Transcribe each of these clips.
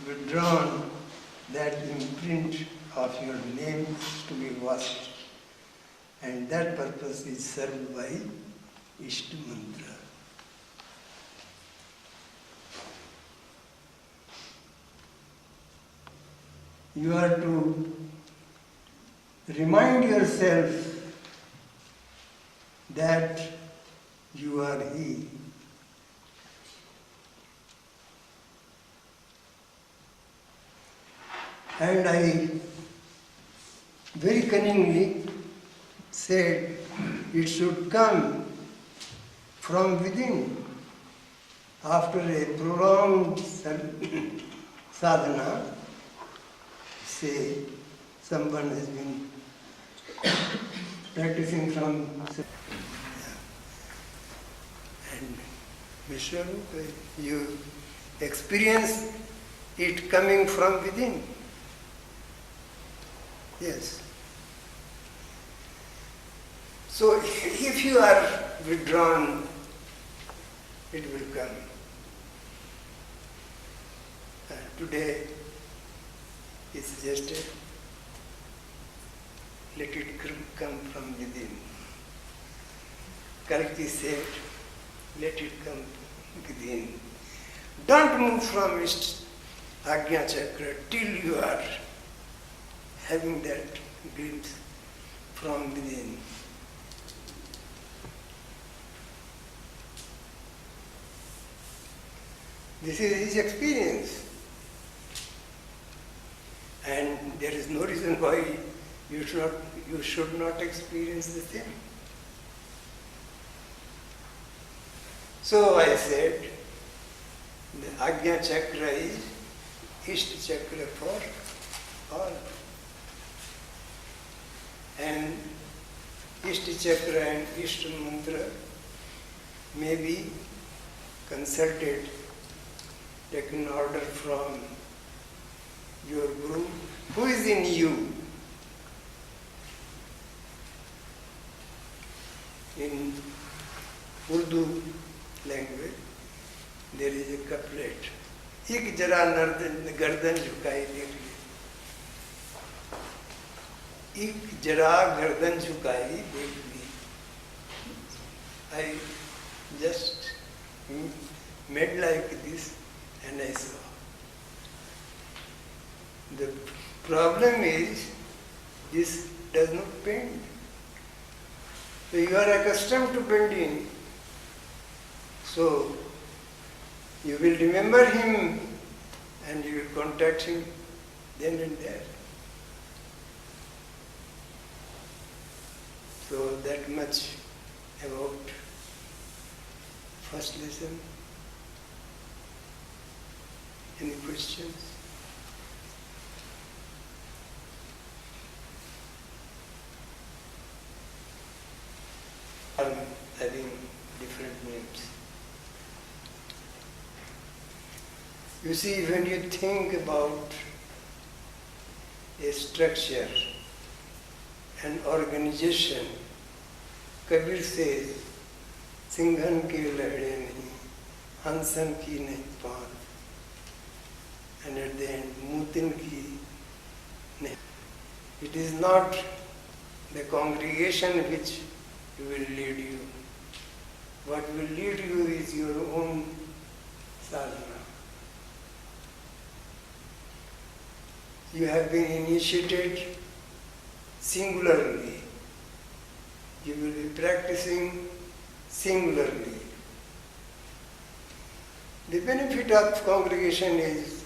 withdrawn, that imprint of your name is to be washed. And that purpose is served by Ishta Mantra. You are to remind yourself that you are He. And I very cunningly said it should come from within. After a prolonged sadhana, say someone has been practicing from and Vishwarupa, you experience it coming from within. Yes. So if you are withdrawn, it will come. Today is just let it come from within. Kalki said, let it come within. Don't move from Ajna Cakra till you are having that glimpse from within. This is his experience. And there is no reason why you should not experience the same. So I said, the Ajna Cakra is Ishta Cakra for all. And Ishta Cakra and Ishta Mantra may be consulted, taken order from your Guru, who is in you. In Urdu language, there is a couplet. एक जरा गर्दन झुकाई देख ले, एक जरा गर्दन झुकाई देख ली. I just made like this and I saw. The problem is, this does not bend. So you are accustomed to bending. So you will remember him and you will contact him then and there. So that much about first lesson. Any questions? I'm having different names. You see, when you think about a structure, an organization, Kabir says, Singhan ki lehde nahi, Hansan ki nahi paan, and at the end, Mutin ki nahi. It is not the congregation which will lead you. What will lead you is your own sadhana. You have been initiated singularly. You will be practicing singularly. The benefit of congregation is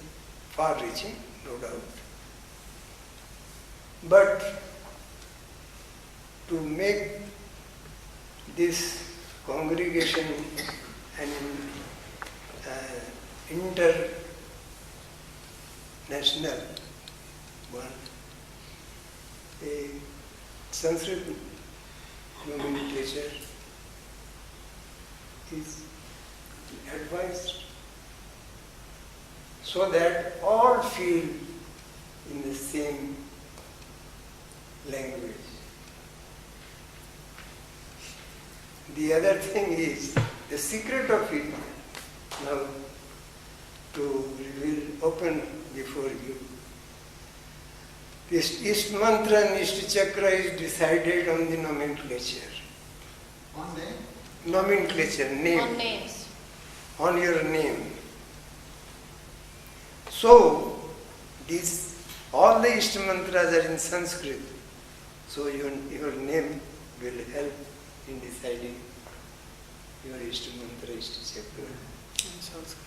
far-reaching, no doubt. But to make this congregation an international one, a Sanskrit nomenclature is advised so that all feel in the same language. The other thing is, the secret of it, now to reveal, open before you. This East mantra and East chakra is decided on the nomenclature. On name? Nomenclature, name. On names. On your name. So, all the East mantras are in Sanskrit. So your name will help in deciding your East mantra, East chakra in Sanskrit.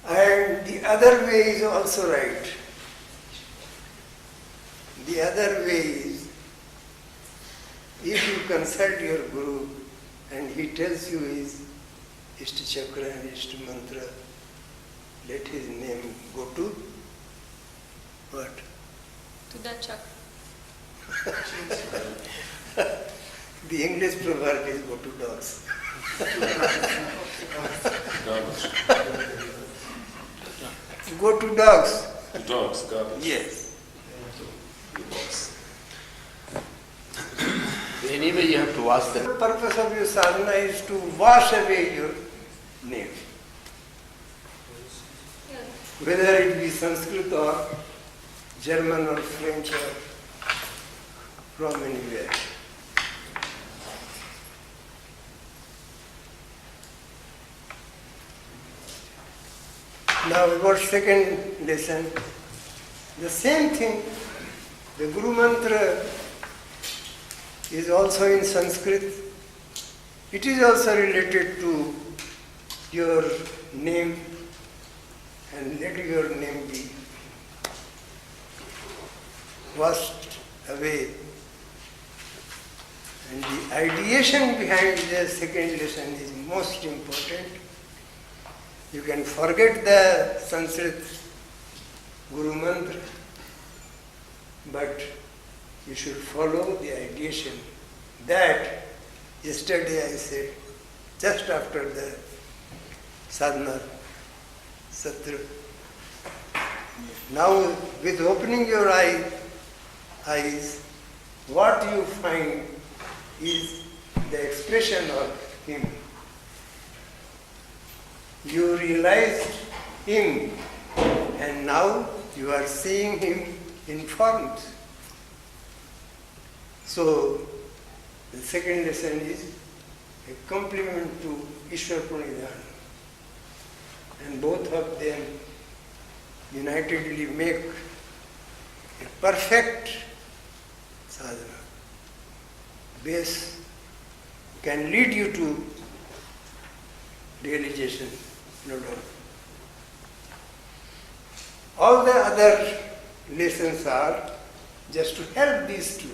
And the other way is also right. The other way is, if you consult your Guru and he tells you his East chakra and East mantra, let his name go to what? To that chakra. The English proverb is go to dogs. Go to dogs. Dogs, garbage. Yes. Anyway, you have to wash them. The purpose of your sadhana is to wash away your name. Whether it be Sanskrit or German or French or from anywhere. Now about second lesson. The same thing, the Guru Mantra is also in Sanskrit. It is also related to your name, and let your name be washed away. And the ideation behind the second lesson is most important. You can forget the Sanskrit Guru Mantra, but you should follow the ideation that yesterday I said, just after the sadhana satra. Now, with opening your eyes, what you find is the expression of him. You realized him, and now you are seeing him in forms. So, the second lesson is a complement to Ishwar Pranidhana. And both of them unitedly make a perfect sadhana. Base can lead you to realization, no doubt. All the other lessons are just to help these two.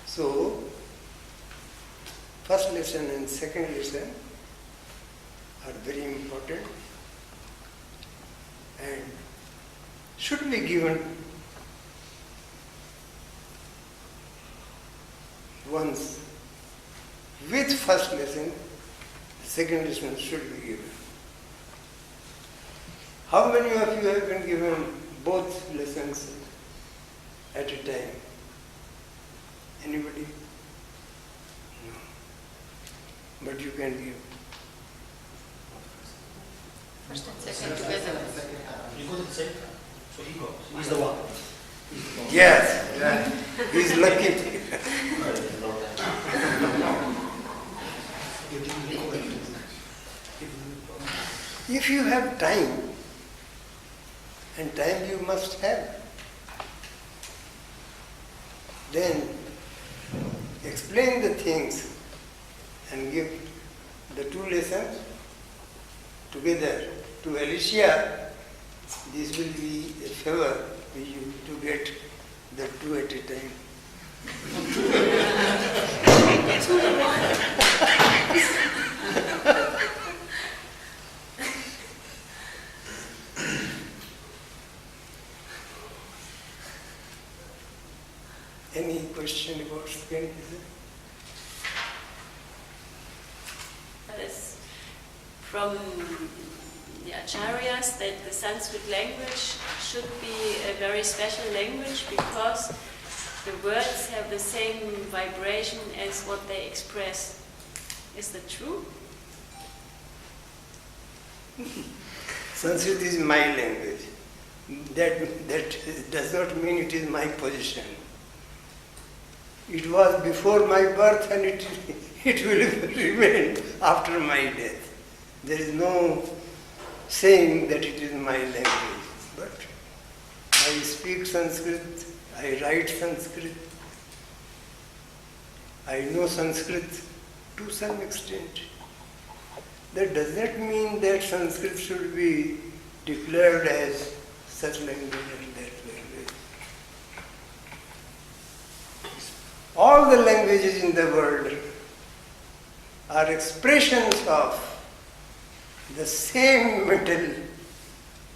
So, first lesson and second lesson are very important and should be given once. With first lesson, second lesson should be given. How many of you have been given both lessons at a time? Anybody? No. But you can give. First and second together. You go to the same time. So he goes. He's the one. Yes. Yeah. He's lucky. If you have time, and time you must have, then explain the things and give the two lessons together. To Alicia, this will be a favor for you to get the two at a time. Any question about second lesson? This from the acharyas that the Sanskrit language should be a very special language because the words have the same vibration as what they express. Is that true? Sanskrit is my language. That does not mean it is my position. It was before my birth and it will remain after my death. There is no saying that it is my language. But I speak Sanskrit, I write Sanskrit, I know Sanskrit to some extent. That does not mean that Sanskrit should be declared as such language and that language. All the languages in the world are expressions of the same mental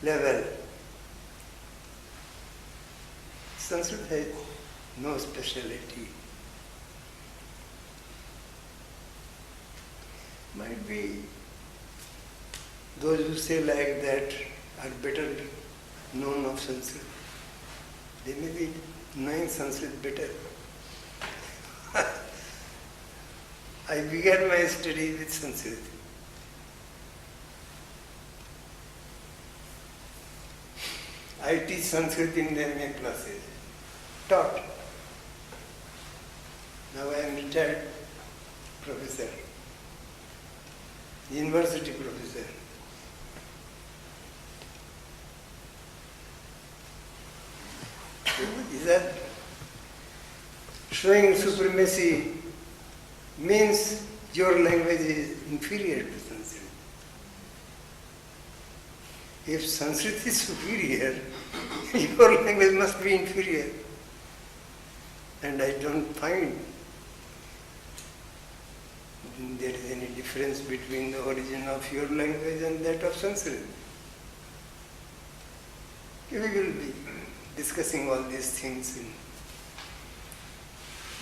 level. Sanskrit has no speciality. Might be those who say like that are better known of Sanskrit. They may be knowing Sanskrit better. I began my study with Sanskrit. I teach Sanskrit in the MA classes. Taught. Now I am retired professor. University professor. Is that showing supremacy means your language is inferior to Sanskrit. If Sanskrit is superior, your language must be inferior. And I don't find there is any difference between the origin of your language and that of Sanskrit. We will be discussing all these things.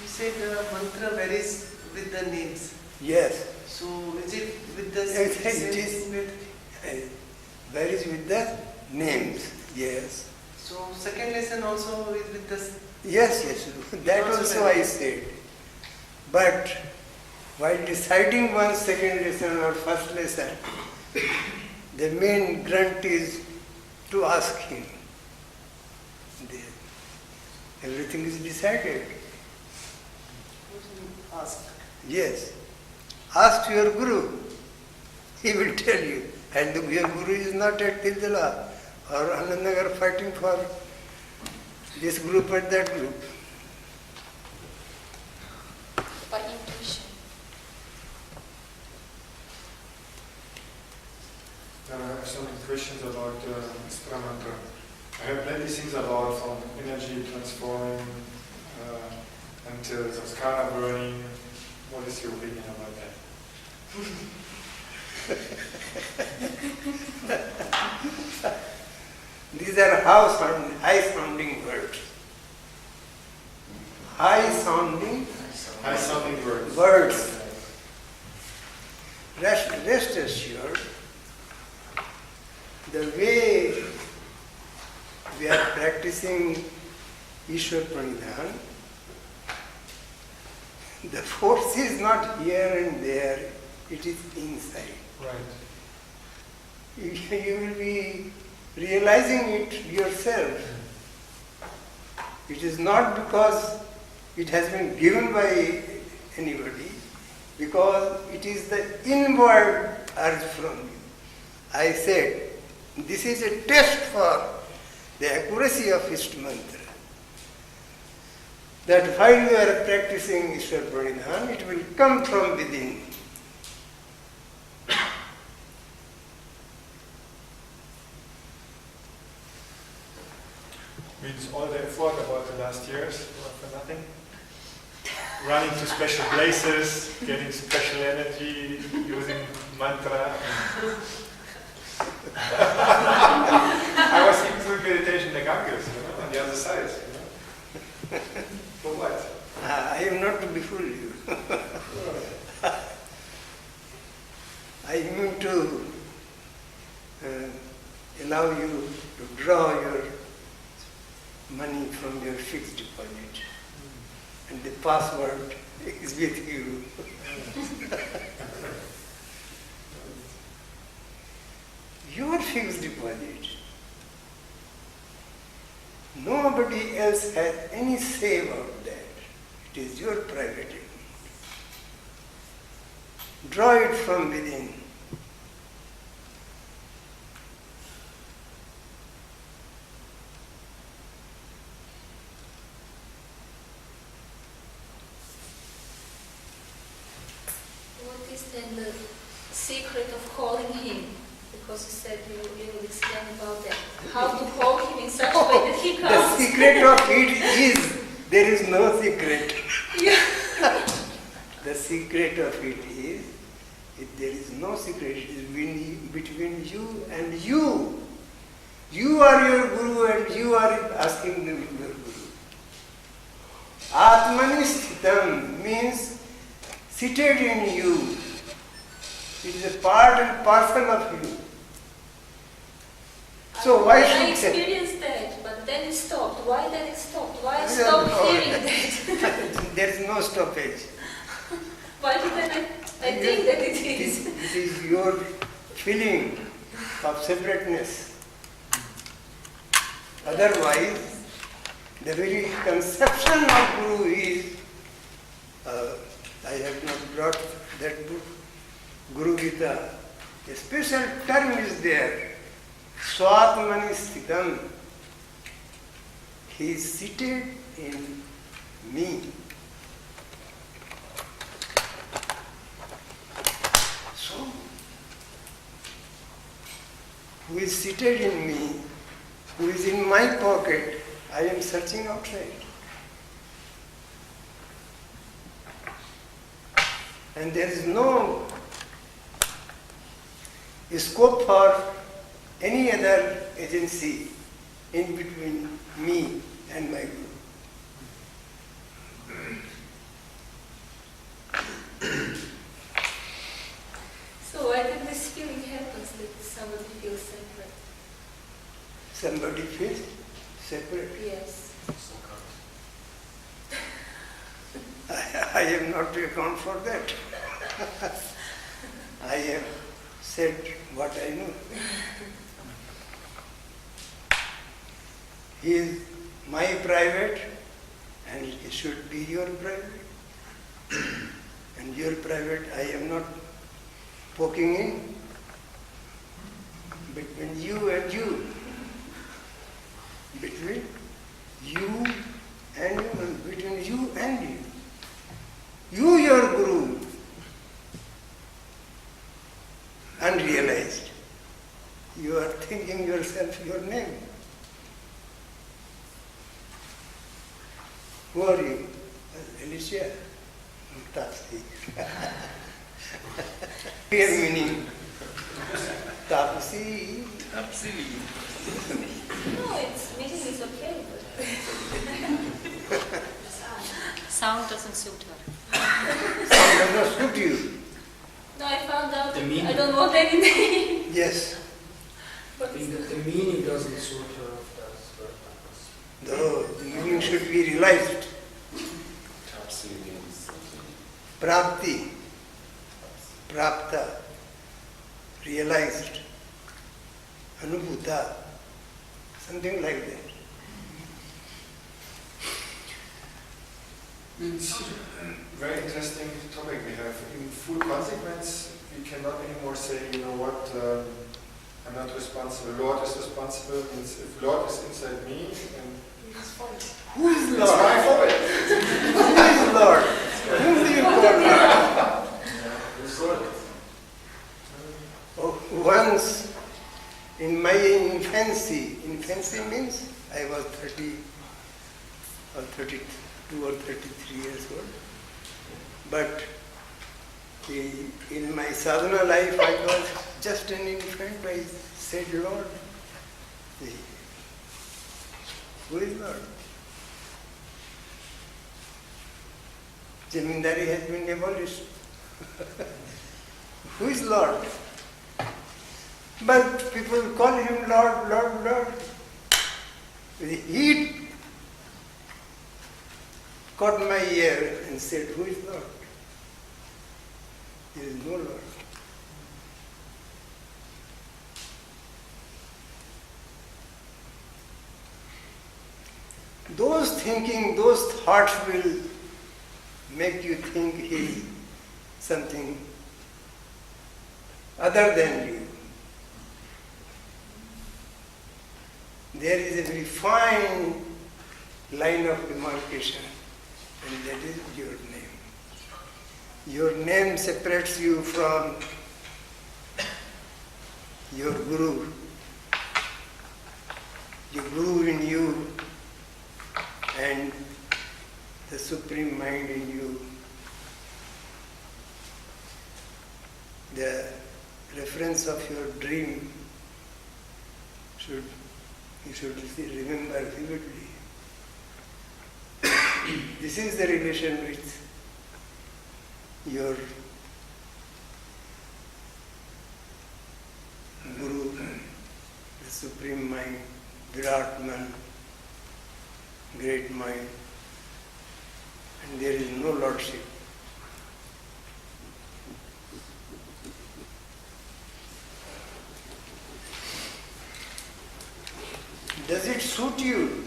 You said the mantra varies with the names. Yes. So is it with the It is varies with the names. Yes. So second lesson also is with the Yes. That also I said. But while deciding one's second lesson or first lesson, the main grunt is to ask him. Everything is decided. ask. Yes. Ask your Guru. He will tell you. And your Guru is not at Tildala or Anandnagar fighting for this group or that group. By intuition. I have some questions about Istra mantra. I have plenty things about from energy transforming until samskara burning. What is your opinion about that? These are high-sounding words. High-sounding words. words. Rest assured, the way we are practicing Ishwar Pranidhan, the force is not here and there, it is inside. Right. You will be realizing it yourself. It is not because it has been given by anybody, because it is the inward urge from you. I said, this is a test for the accuracy of Ishta mantra. That while you are practicing Ishwar Pranidhan, it will come from within. Means all the effort about the last years for nothing? Running to special places, getting special energy, using mantra. I was even doing meditation in the Ganges, on the other side. For what? I am not to befool you. I mean to allow you to draw your money from your fixed deposit. password is with you. Your fixed deposit. Nobody else has any say about that. It is your private account. Draw it from within. What is then the secret of calling him? Because you said you will explain about that. How to call him in such a way that he The comes. secret of it is, there is no secret. Yeah. The secret of it is, there is no secret. It is between you and you. You are your guru and you are asking them your guru. Atmani sthitam means seated in you. It is a part and parcel of you. So why I should say? experienced that, but then it stopped. Why then it stopped? Why I Yeah, stopped no. hearing that? There is no stoppage. Why did I think that it is? It is your feeling of separateness. Otherwise, the very conception of Guru is, I have not brought that book, Guru Gita. A special term is there. Swatmani sthitam. He is seated in me. So, who is seated in me, who is in my pocket, I am searching outside. And there is no scope for any other agency in between me and my Guru. So why did this feeling happens that somebody feels separate? Somebody feels separate. Yes. I am not to account for that. I have said what I know. He is my private and he should be your private. And your private I am not poking in between you and you. Between you and you, and between you and you. You, your Guru, unrealized. You are thinking yourself your name. Who are you? Alicia. Tapsi. Clear meaning. Tapsi. No, its meaning is okay, but Sound doesn't suit her. Does not suit you. no, I found out The meaning. I don't want any name. Yes. But The meaning doesn't suit her of that purpose. No, the meaning should be realized. Prapti. Prapta. Realized. Anubhuta. Something like that. It's a very interesting topic we have. In full consequence, we cannot anymore say, you know what, I'm not responsible. Lord is responsible. Means if Lord is inside me, and Who is it's Lord? my fault. Who is Lord? Whom do you call Lord? Oh, once in my infancy means I was 30 or 32 or 33 years old. But in my sadhana life I was just an infant. I said, Lord. Who is Lord? Zamindari has been abolished. Who is Lord? But people call him Lord, Lord, Lord. He caught my ear and said, "Who is Lord?" There is no Lord. Those thoughts will make you think he is something other than you. There is a very fine line of demarcation, and that is your name. Your name separates you from your Guru. Your Guru in you and the Supreme Mind in you. The reference of your dream you should remember vividly. This is the relation with your Guru, the Supreme Mind, Viratman, great mind, and there is no lordship. Does it suit you?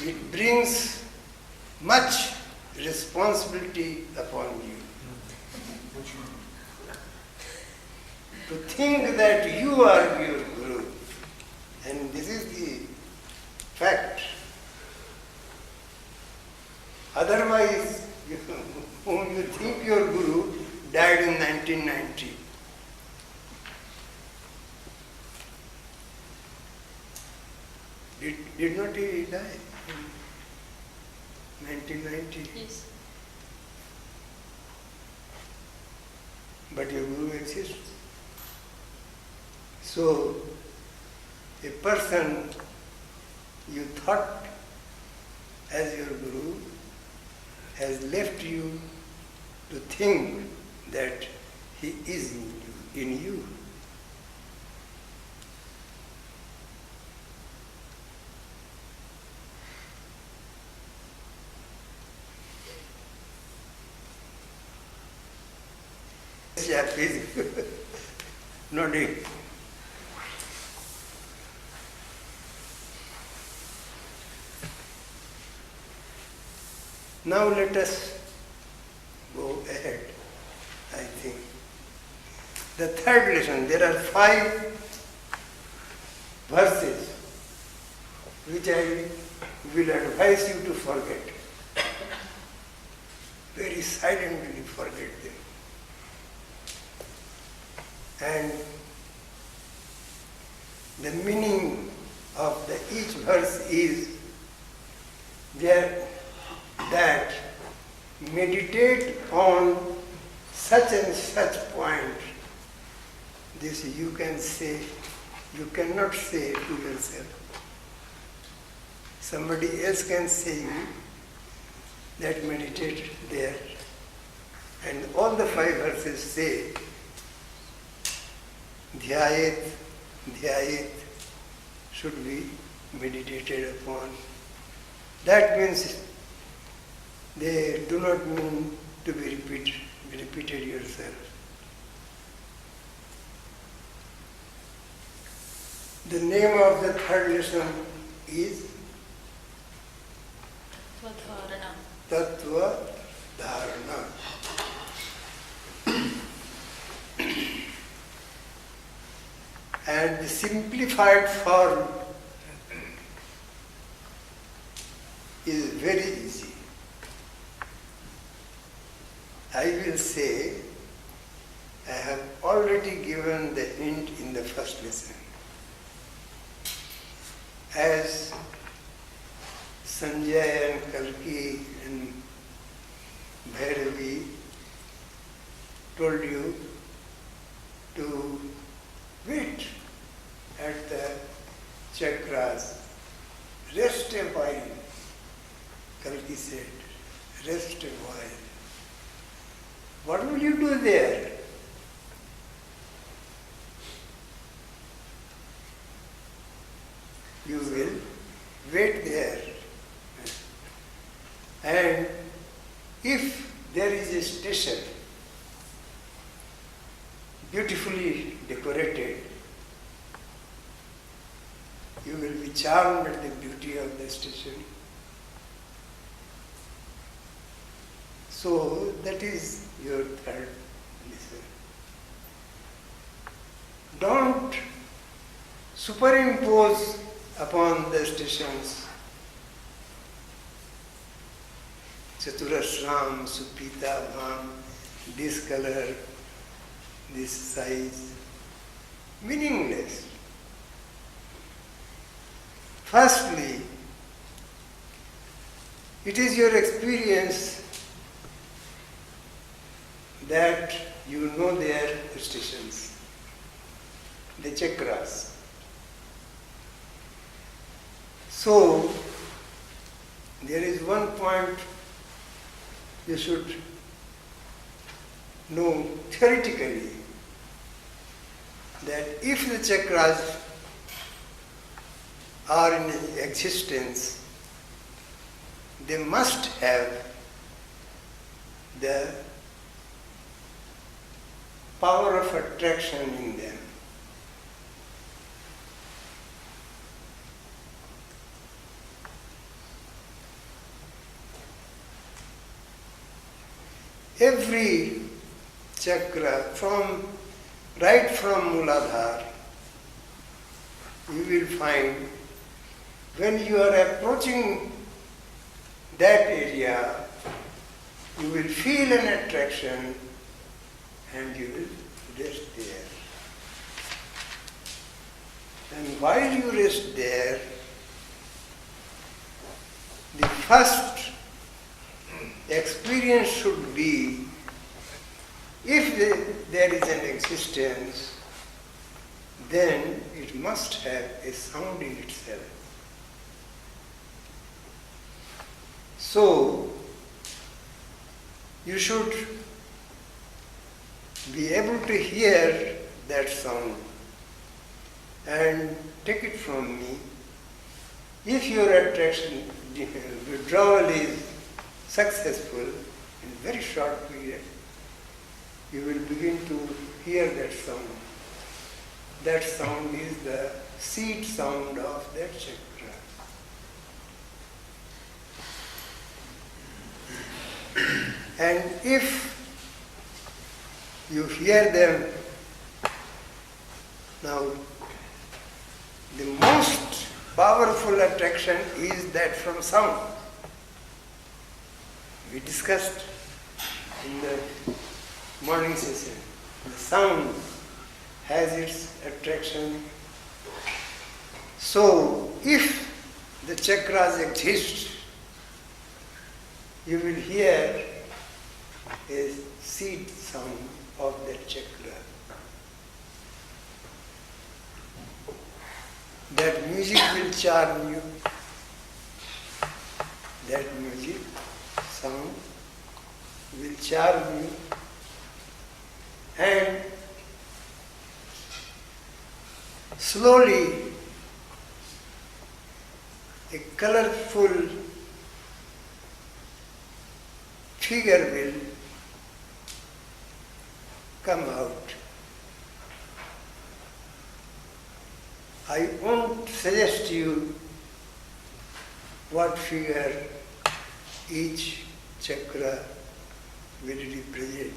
It brings much responsibility upon you. To think that you are your Guru, and this is the fact. Otherwise, whom you think your Guru died in 1990. Did not he die in 1990? Yes. But your Guru exists. So, a person you thought as your Guru has left you to think that he is in you. Yeah, please. Nodding. Now let us go ahead, I think. The third lesson, there are 5 verses which I will advise you to forget. Very silently forget them. And the meaning of each verse is that meditate on such and such point. This you can say, you cannot say to yourself. Somebody else can say you that meditate there. And all the 5 verses say, Dhyayet, Dhyayet should be meditated upon. That means they do not mean to be repeated yourself. The name of the third lesson is Tattva Dharana. And the simplified form is very easy. I will say, I have already given the hint in the first lesson. As Sanjay and Kalki and Bhairavi told you to wait at the chakras, rest a while. Kalki said, rest a while. What will you do there? You will wait there if there is a station beautifully decorated, you will be charmed at the beauty of the station. So that is your third lesson. Don't superimpose upon the stations Chaturashram, Supita, Bham, this color, this size. Meaningless. Firstly, it is your experience that you know their stations, the chakras. So, there is one point you should know theoretically, that if the chakras are in existence, they must have the power of attraction in them. Every chakra, right from Muladhara, you will find when you are approaching that area, you will feel an attraction and you will rest there. And while you rest there, the first experience should be, if there is an existence, then it must have a sound in itself. So, you should be able to hear that sound and take it from me. If your attraction withdrawal is successful in a very short period, you will begin to hear that sound. That sound is the seed sound of that chakra. And if you hear them, now the most powerful attraction is that from sound. We discussed in the morning session. The sound has its attraction. So, if the chakras exist, you will hear a seed sound of that chakra. That music will charm you. That music sound will charm you, and slowly a colorful figure will come out. I won't suggest you what figure each chakra will represent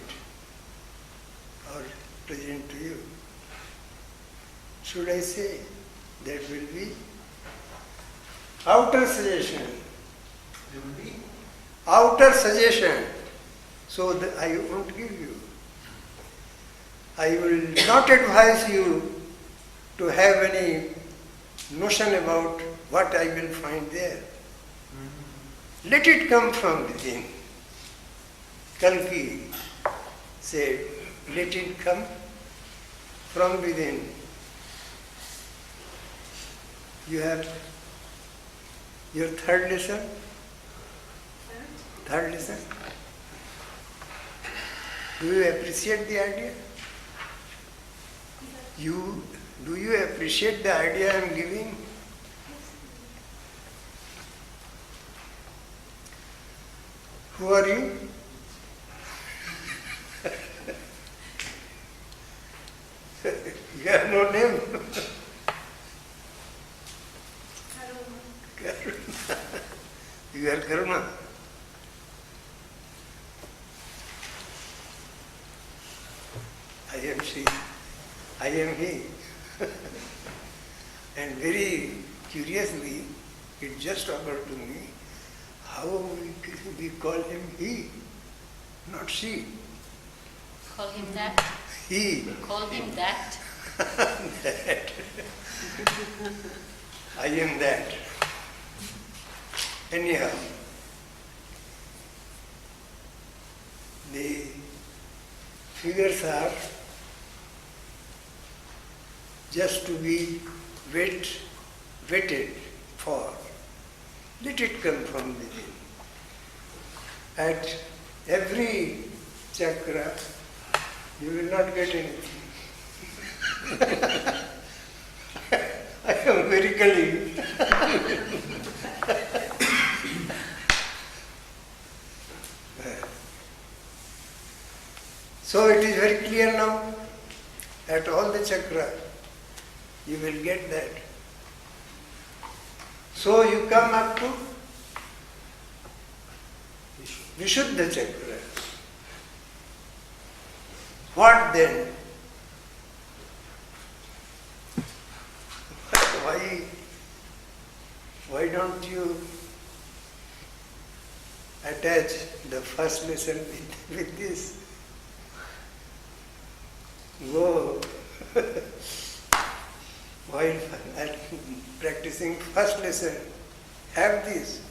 or present to you. Should I say that will be outer suggestion? There will be outer suggestion. So that I won't give you. I will not advise you to have any notion about what I will find there. Let it come from within. Kalki said, let it come from within. You have your third lesson? Third lesson? Do you appreciate the idea? Do you appreciate the idea I am giving? Who are you? You have no name. You are karma. I am she. I am he. And very curiously, it just occurred to me how we call him he, not she. Call him that. He. Call him that. That. I am that. Anyhow, the figures are just to be waited for. Let it come from within. At every chakra, you will not get anything. I am very cunning. So it is very clear now, at all the chakra, you will get that. So you come up to Vishuddha chakra. What then? Why don't you attach the first lesson with this? Go while practicing first lesson, have this,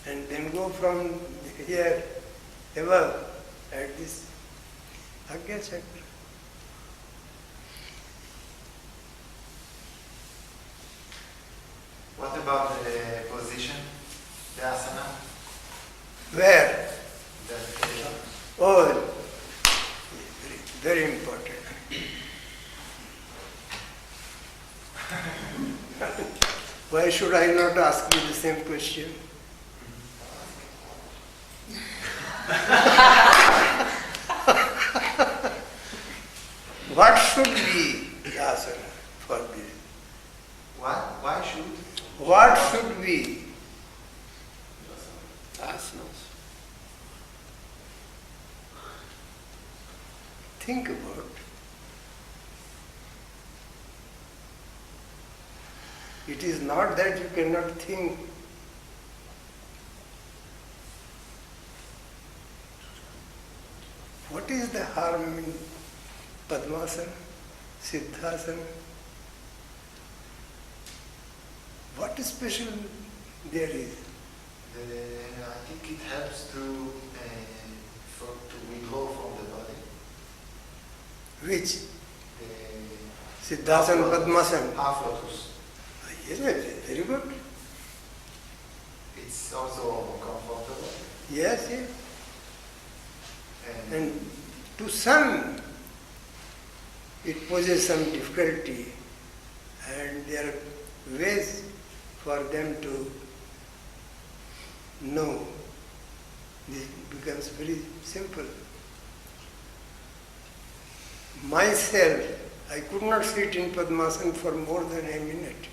and then go from here above at this Agya chakra. What about the position, the asana? Where? The Oh, very important. Why should I not ask you the same question? What should be the asana for this? what? Why should? What should be asanas? Think about. It is not that you cannot think. What is the harm in Padmasana, Siddhasana? What special there is? I think it helps to withdraw from the body. Which? The Siddhasana, Padmasana. half lotus. Yes, very good. It's also comfortable. Yes, yes. And And to some, it poses some difficulty, and there are ways for them to know. This becomes very simple. Myself, I could not sit in Padmasana for more than a minute.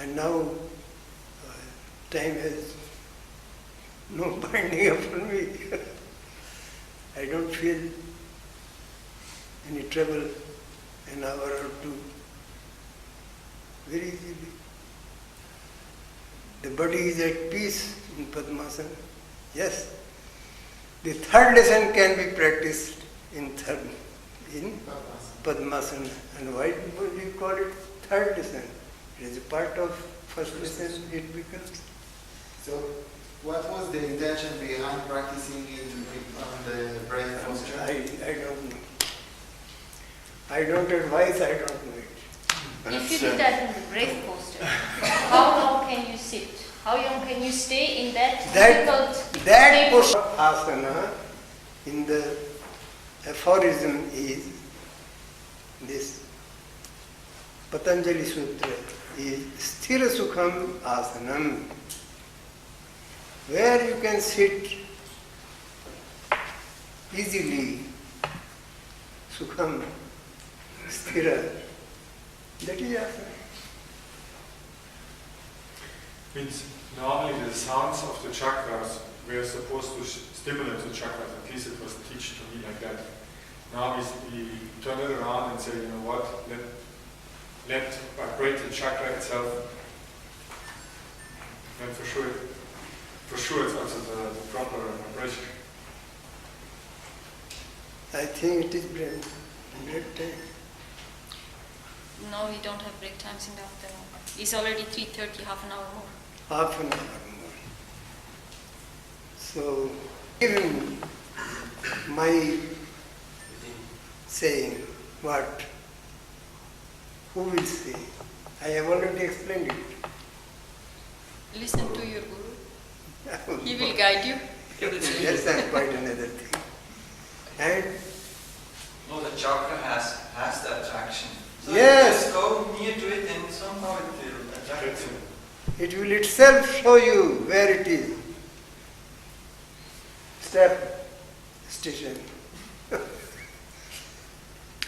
And now time has no binding upon me. I don't feel any trouble an hour or two. Very easily. The body is at peace in Padmasana. Yes. The third lesson can be practiced in Padmasana. And why do we call it third lesson? It is a part of first lesson, it becomes. so, what was the intention behind practicing on the breath posture? I don't know. I don't advise, I don't know it. If you do that in the breath posture, how long can you sit? How long can you stay in that difficult That state? posture asana in the aphorism is this Patanjali Sutra is Sthira Sukham Asanam, where you can sit easily, Sukham, sthira. That is asana. Means normally the sounds of the chakras were supposed to stimulate the chakras, at least it was taught to me like that. Now we turn it around and say, you know what, let vibrate the chakra itself. And for sure it's also the proper vibration. I think it is break time. No, we don't have break times in the afternoon. It's already 3:30, half an hour more. Half an hour more. So, even my saying, what? Who will say? I have already explained it. Listen to your guru. He will guide you. That's quite another thing. And No, the chakra has the attraction. So yes, you just go near to it and somehow it will attract you. it will itself show you where it is. Step, station.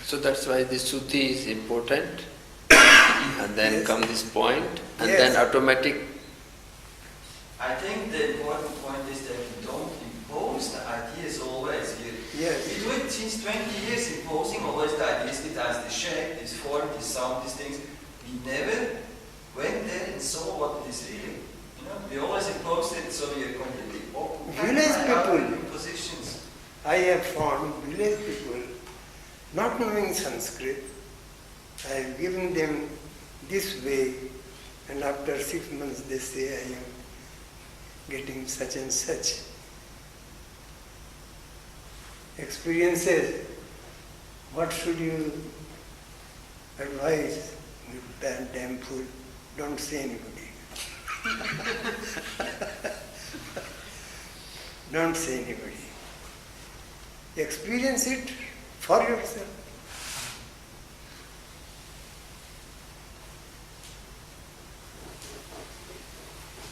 So that's why this Suti is important. And then Yes. come this point, and Yes. then automatic. I think the important point is that you don't impose the ideas always. Yes. We do it since 20 years, imposing always the ideas, it has this shape, this form, this sound, these things. We never went there and saw what it is really. You know, we always imposed it, so we are completely Village people. positions. I have found village people not knowing Sanskrit. I have given them this way, and after 6 months they say I am getting such and such experiences. What should you advise? You damn fool, don't say anybody. Don't say anybody. Experience it for yourself.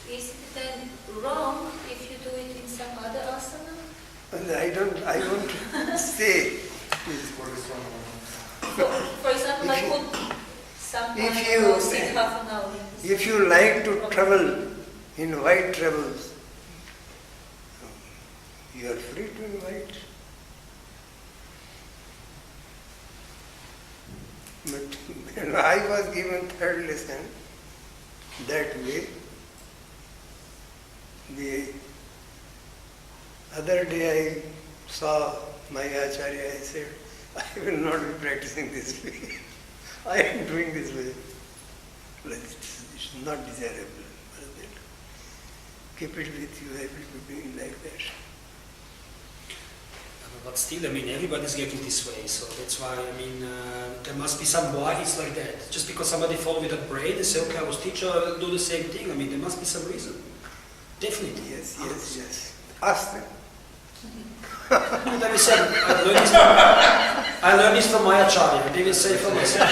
Is it then wrong if you do it in some other asana? And I won't say. For example, I put some If time you- or sit half an hour. If you like to travel in white travels, you are free to invite. But when I was given third lesson that way, the other day I saw my Acharya, I said, I will not be practicing this way. I am doing this way. It's not desirable. Keep it with you, I will be doing like that. But still, I mean, everybody's getting this way, so that's why, I mean, there must be some why it's like that. Just because somebody followed with that brain and say, okay, I was teacher, I'll do the same thing. I mean, there must be some reason. Definitely. Yes. Ask them. They will say, I learned this from my Acharya. They will say from myself.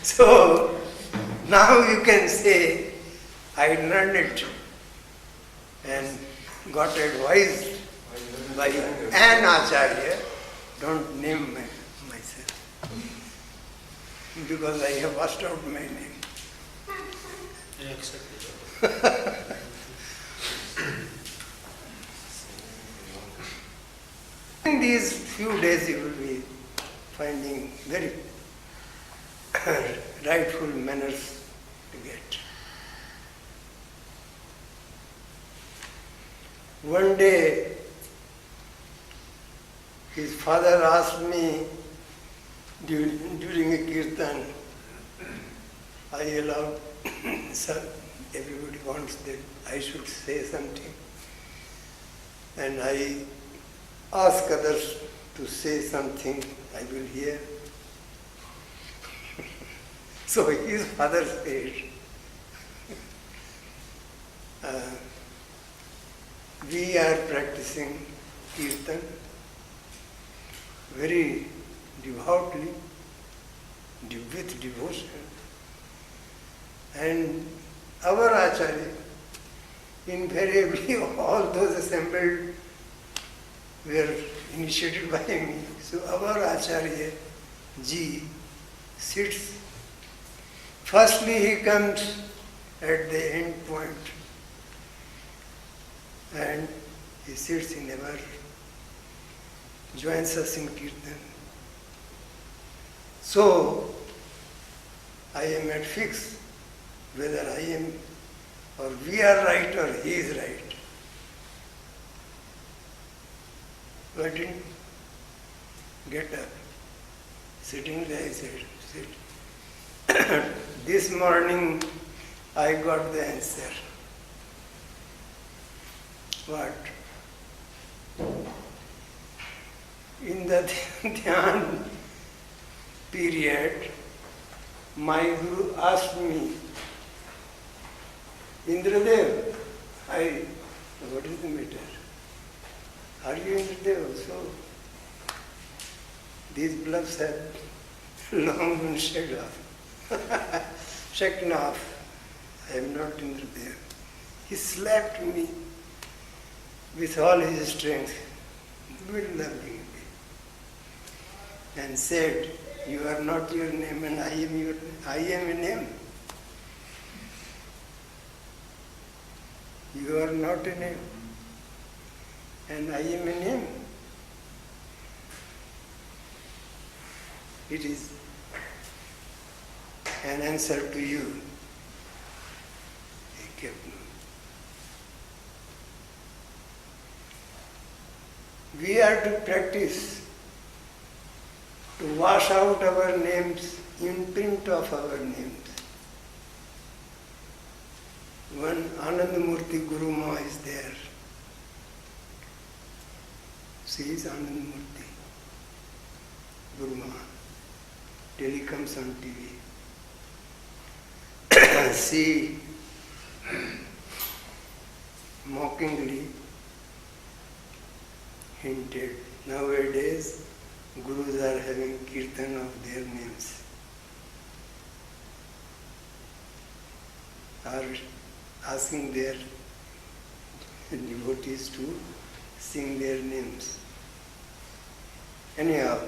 So now you can say, I learned it and got advised by an Acharya, don't name myself, because I have washed out my name. Yeah, exactly. In these few days you will be finding very rightful manners to get. One day his father asked me during a kirtan, I allowed, everybody wants that I should say something. And I ask others to say something, I will hear. So his father said, we are practicing kirtan very devoutly, with devotion. And our Acharya, invariably all those assembled were initiated by me. So our Acharya Ji sits. Firstly, he comes at the end point and he sits in our, joins us in Kirtan. So, I am at fix whether I am or we are right or he is right. I didn't get up. Sitting there, I said, sit. This morning I got the answer. What? In the Dhyan period, my Guru asked me, Indradev, what is the matter? Are you Indradev also? These bluffs have long been shaken off. Shaken off. I am not Indradev. He slapped me with all his strength, very lovingly, and said, you are not your name and I am a name. You are not a name and I am a name. It is an answer to you. He kept me. We are to practice to wash out our names, imprint of our names. One Anandmurti Guru Ma is there. She is Anandmurti Guru Ma. Daily comes on TV. She mockingly hinted, nowadays Gurus are having kirtan of their names, are asking their devotees to sing their names. Anyhow,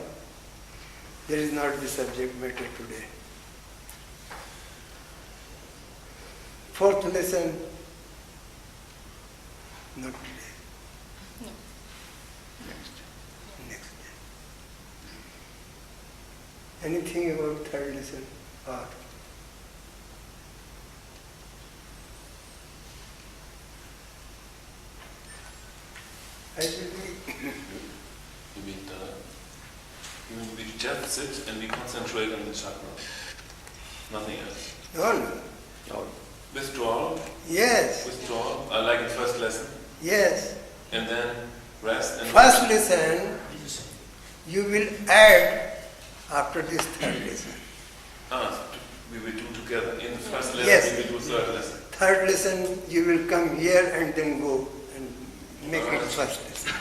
there is not the subject matter today. Fourth lesson, not today. No. Next day. Anything about third lesson? Or I will be. You mean we just sit and we concentrate on the chakra, nothing else. No. Withdrawal. Yes. Withdrawal, like in first lesson. Yes. And then rest. And first lesson you will add after this third lesson. We will do together. In the first lesson yes. we will do third lesson. Third lesson you will come here and then go and make it first lesson.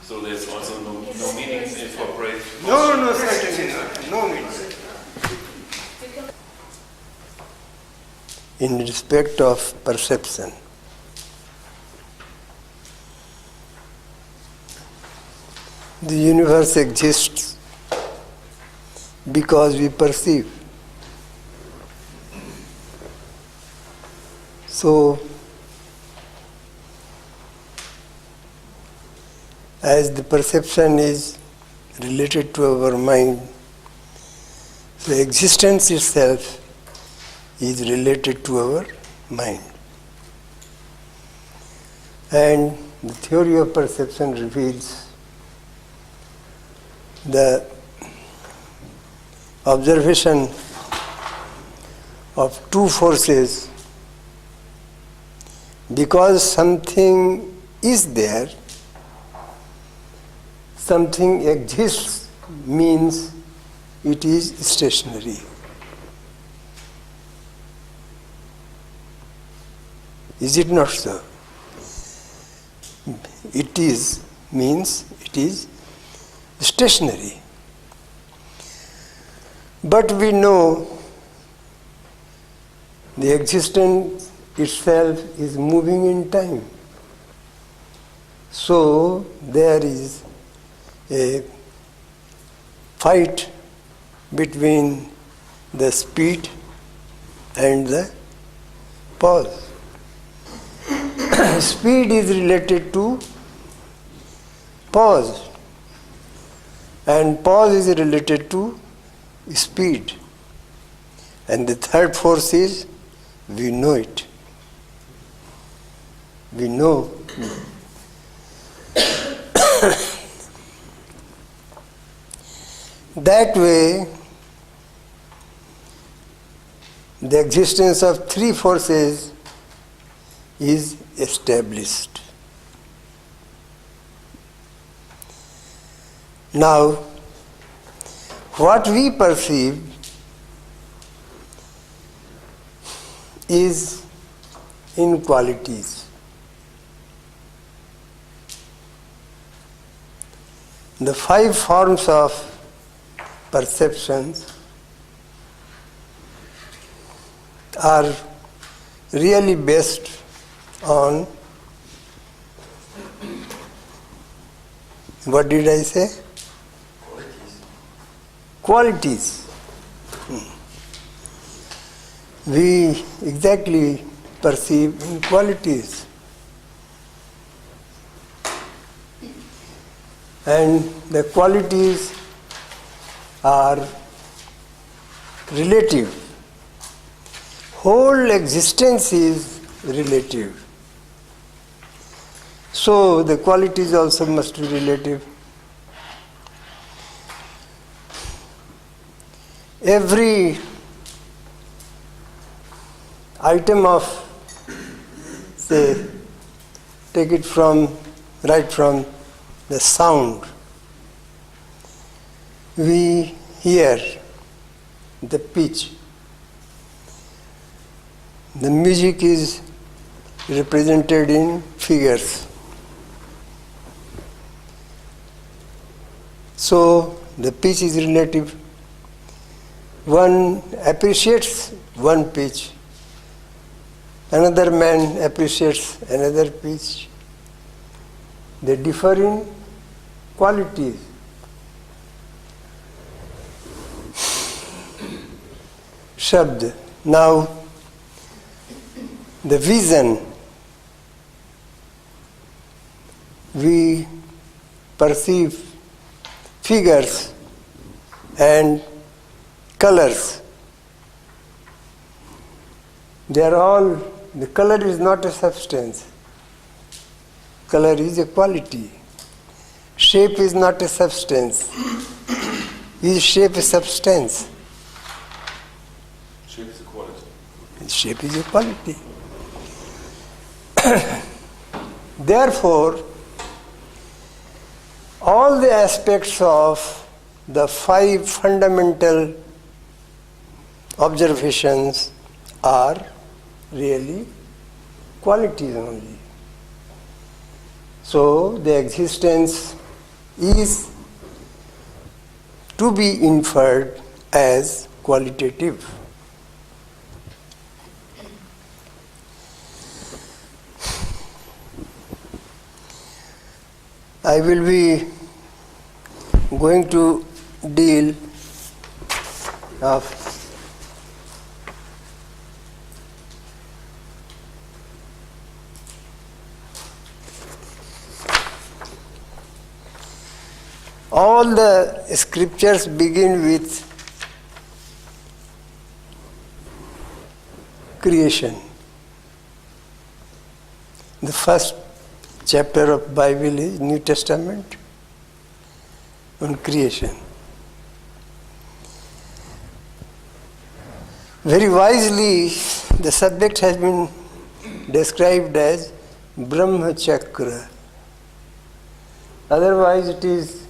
So there's also no meaning for break? No, certainly not. No meaning. In respect of perception, the universe exists because we perceive. So, as the perception is related to our mind, the existence itself is related to our mind. And the theory of perception reveals the observation of two forces. Because something is there, something exists means it is stationary. Is it not so? It is means it is stationary. But we know the existence itself is moving in time. So there is a fight between the speed and the pause. Speed is related to pause, and pause is related to speed. And the third force is we know it. We know. That way, the existence of three forces is established. Now, what we perceive is in qualities. The five forms of perceptions are really based on, what did I say? Qualities. We exactly perceive in qualities. And the qualities are relative. Whole existence is relative. So the qualities also must be relative. Every item of, say, take it from, right from the sound, we hear the pitch. The music is represented in figures. So the pitch is relative. One appreciates one pitch, another man appreciates another pitch. They differ in qualities. Shabd. Now, the vision, we perceive figures and colors. They are all, the color is not a substance. Color is a quality. Shape is not a substance. Is shape a substance? Shape is a quality. Shape is a quality. Therefore, all the aspects of the five fundamental observations are really qualities only. So the existence is to be inferred as qualitative. I will be going to deal of all the scriptures begin with creation. The first chapter of Bible is New Testament on creation. Very wisely, the subject has been described as Brahma Cakra. Otherwise, it is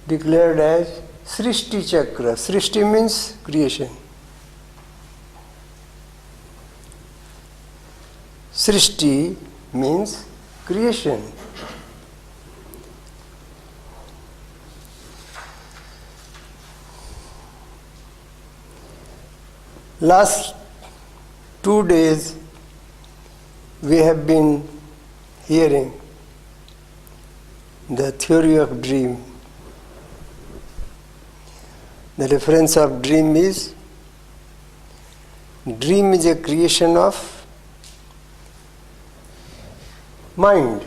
declared as Shristri Cakra. Shristri means creation. Shristri means creation. Last 2 days we have been hearing the theory of dream. The reference of dream is a creation of mind,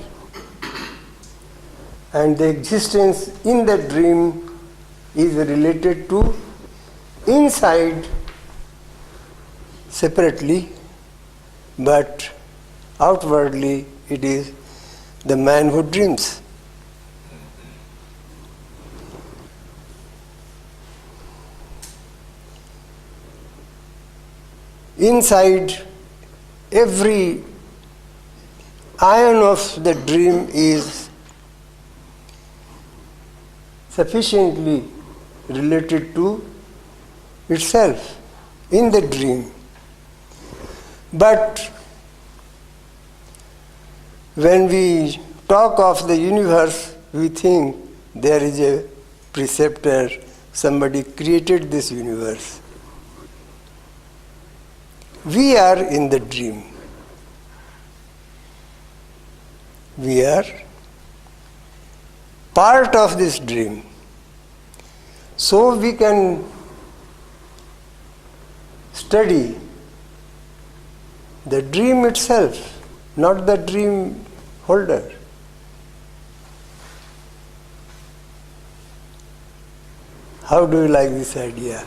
and the existence in the dream is related to inside separately, but outwardly it is the man who dreams. Inside every ion of the dream is sufficiently related to itself in the dream. But when we talk of the universe, we think there is a preceptor, somebody created this universe. We are in the dream. We are part of this dream. So we can study the dream itself, not the dream holder. How do you like this idea?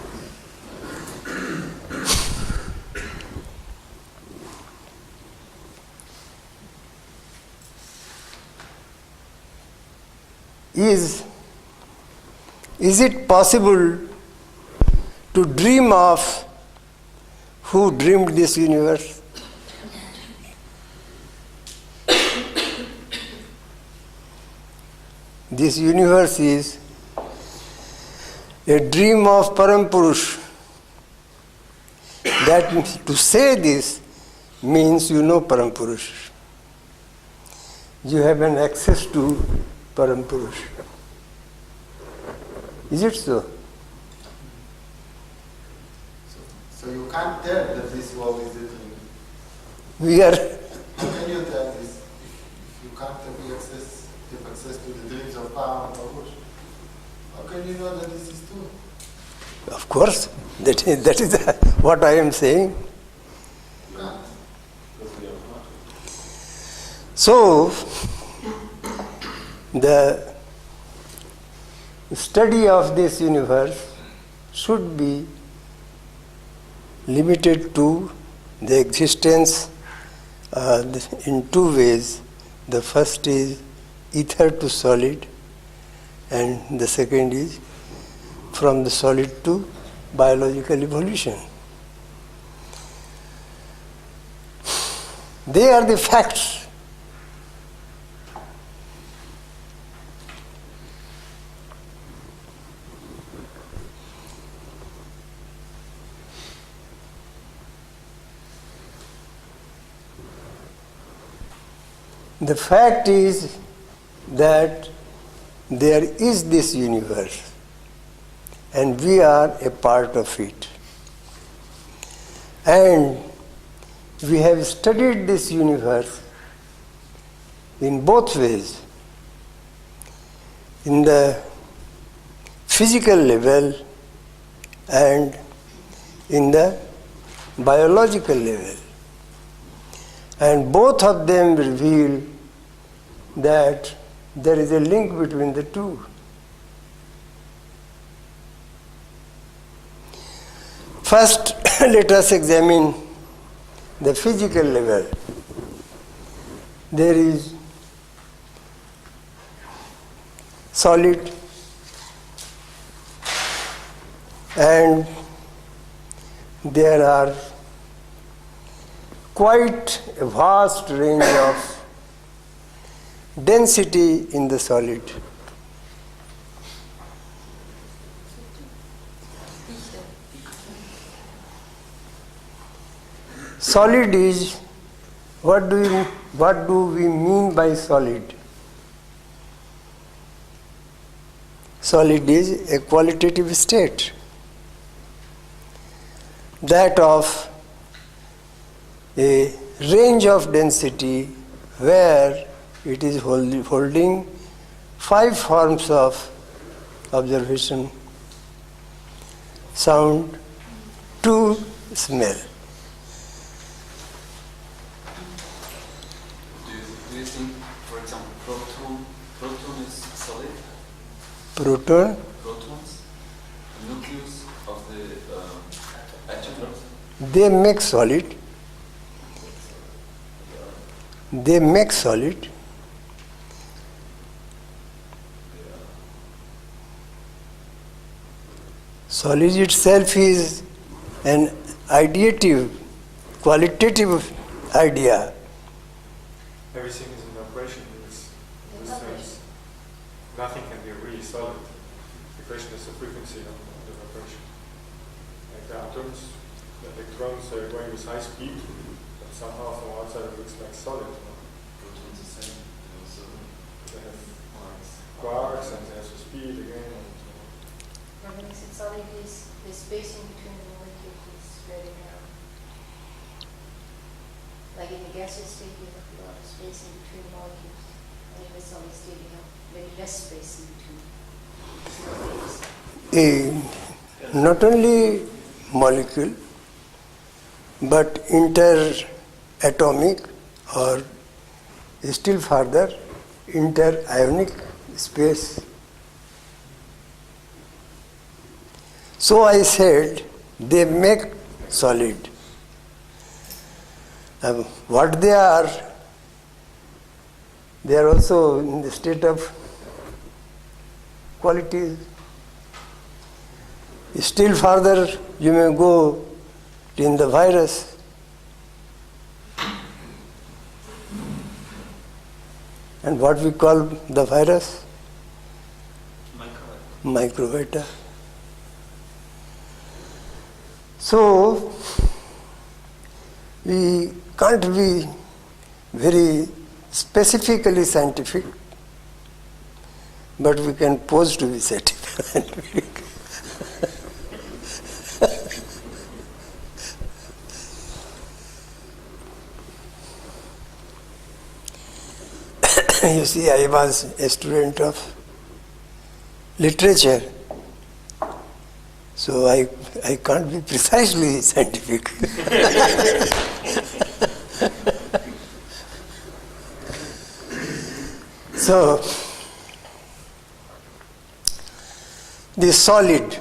Is it possible to dream of who dreamed this universe? This universe is a dream of Param Purush. That means, to say this means you know Param Purush. You have an access to Param Purush. Is it so? So you can't tell that this world is a dream. We are. How can you tell this if you can't have access to the dreams of Param Purush? How can you know that this is true? Of course, that is what I am saying. You can't. So, the study of this universe should be limited to the existence in two ways. The first is ether to solid, and the second is from the solid to biological evolution. They are the facts. The fact is that there is this universe and we are a part of it. And we have studied this universe in both ways. In the physical level and in the biological level. And both of them reveal that there is a link between the two. First, let us examine the physical level. There is solid and there are quite a vast range of density in the solid. Solid is, what do we mean by solid? Solid is a qualitative state, that of a range of density where it is holding 5 forms of observation: sound, 2 smell. Do you think, for example, proton is solid? Proton, Protons, the nucleus of the atom. they make solid. They make solid. Solid itself is an ideative, qualitative idea. Everything is in operation in this sense. Nothing can be really solid. The question is the frequency of the vibration. Like the atoms, the electrons are going with high speed, but somehow from outside it looks like solid. Protons the same. They have quarks and they have the speed again. What makes it solid is the space in between the molecules is very narrow. Like in the gaseous state, you have a lot of space in between molecules. And in the solid state, you have very less space in between. Not only molecule, but interatomic or still further interionic space. So I said they make solid. What they are also in the state of qualities. Still further, you may go in the virus. And what we call the virus? Microvita. So, we can't be very specifically scientific, but we can pose to be scientific. You see, I was a student of literature, so I can't be precisely scientific. So, the solid,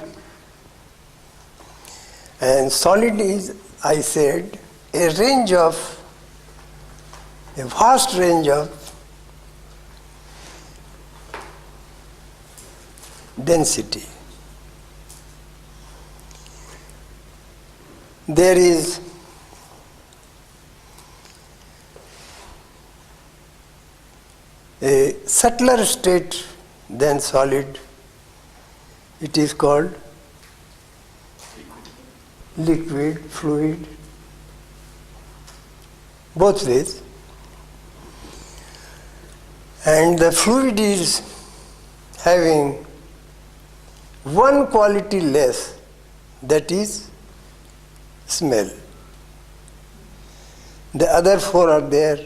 and solid is, I said, a vast range of density. There is a subtler state than solid. It is called liquid, fluid, both ways. And the fluid is having one quality less, that is smell. The other 4 are there,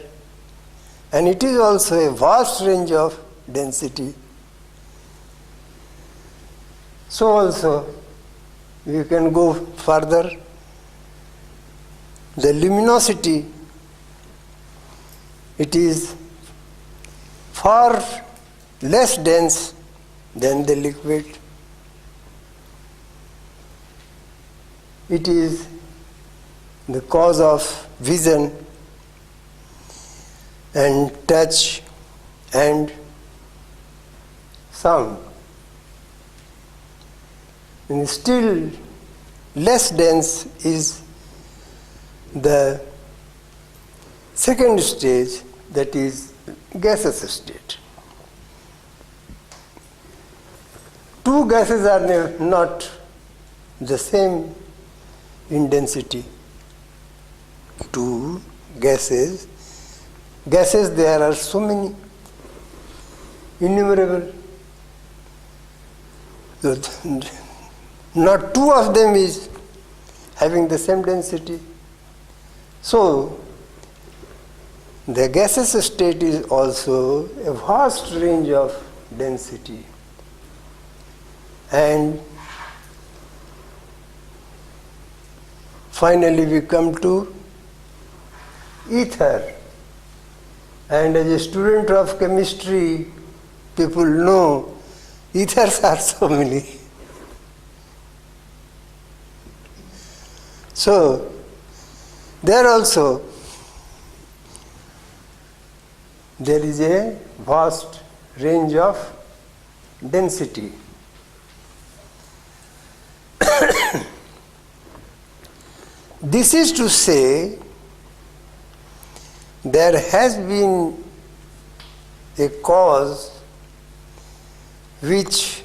and it is also a vast range of density. So also, you can go further. The luminosity, it is far less dense than the liquid. It is the cause of vision and touch and sound. And still less dense is the second stage, that is gaseous state. 2 gases are not the same in density. 2 gases. Gases, there are so many, innumerable. So not 2 of them is having the same density. So the gaseous state is also a vast range of density. And finally we come to ether. And as a student of chemistry, people know ethers are so many. So, there also, there is a vast range of density. This is to say, there has been a cause which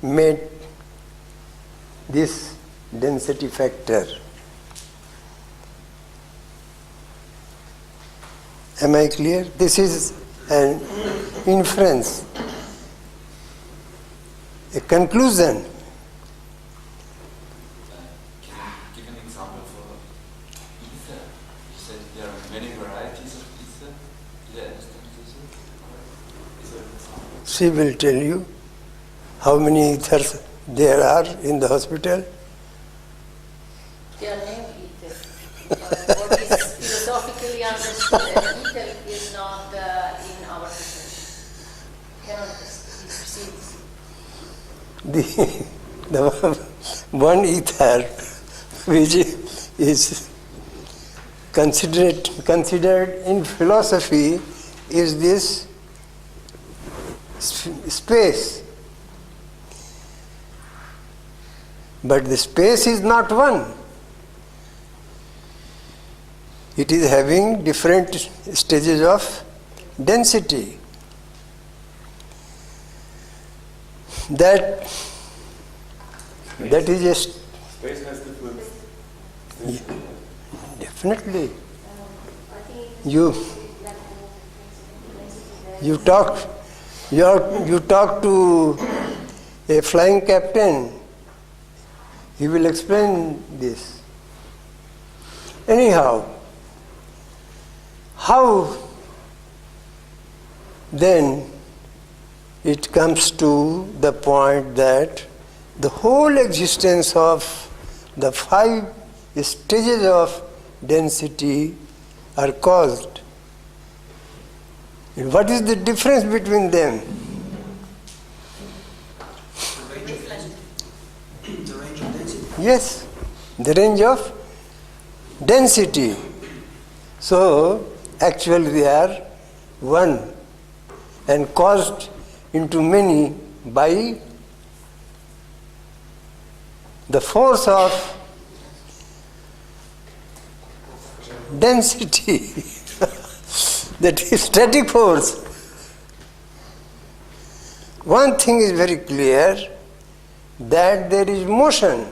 made this density factor. Am I clear? This is an inference, a conclusion. Can you give an example for ether? You said there are many varieties of ether. Did I understand this? Is there an example? She will tell you how many ethers there are in the hospital. There are many ether. What is philosophically understood as ether is not in our perception. Cannot be perceived. The one ether which is considered in philosophy is this space. But the space is not one. It is having different stages of density. That is a Space has different stages. definitely. You talk to a flying captain. He will explain this. Anyhow, how then it comes to the point that the whole existence of the 5 stages of density are caused. And what is the difference between them? The range of density. Yes, the range of density. So, actually they are one and caused into many by the force of density. That is static force. One thing is very clear, that there is motion,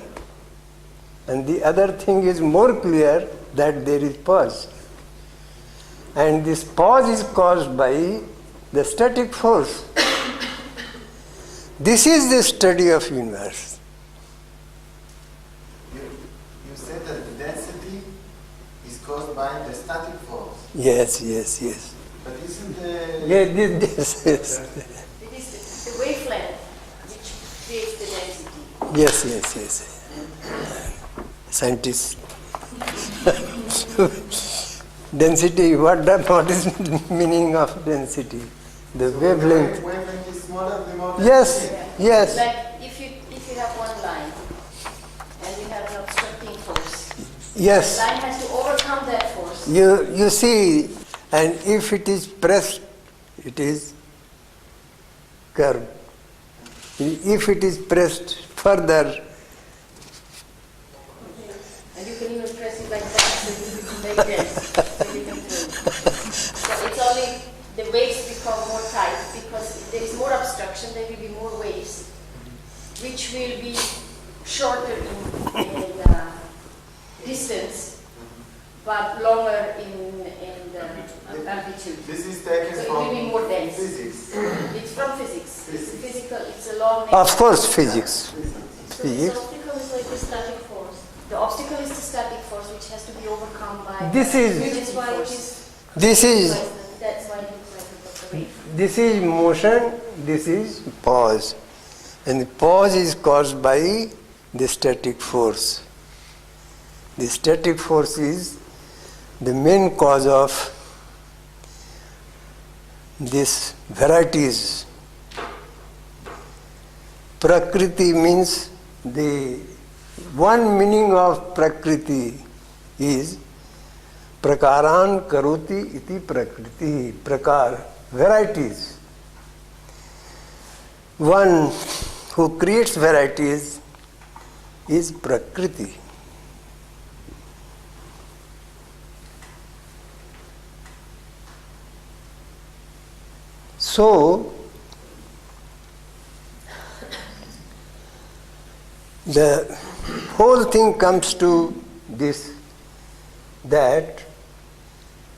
and the other thing is more clear, that there is pause. And this pause is caused by the static force. This is the study of universe. You said that the density is caused by the static force. Yes. But isn't the... Yes. It is the wavelength which creates the density. Yes. Scientists. Density, what is the meaning of density? The wavelength. Wavelength is smaller, the more... Yes. Like if you have one line and you have an obstructing force, Yes. the line has to overcome that force. You see, and if it is pressed, it is curved. If it is pressed further, and you can even press it like that, so you can make this, so you can do it. So it's only the waves become more tight because if there is more obstruction, there will be more waves, which will be shorter in distance, but longer in amplitude. This is taken So it from will be more dense. physics. It's from physics. It's physical. It's a law. of course, physics. So this obstacle is like the static force. The obstacle is the static force, which has to be overcome by. This is- the That's why it force. is. This is That's why it looks like a wave. this is motion, this is pause. And the pause is caused by the static force. The static force is the main cause of these varieties. Prakriti means the one meaning of Prakriti is Prakaran karoti iti prakriti. Prakar, varieties. One who creates varieties is Prakriti. So, the whole thing comes to this, that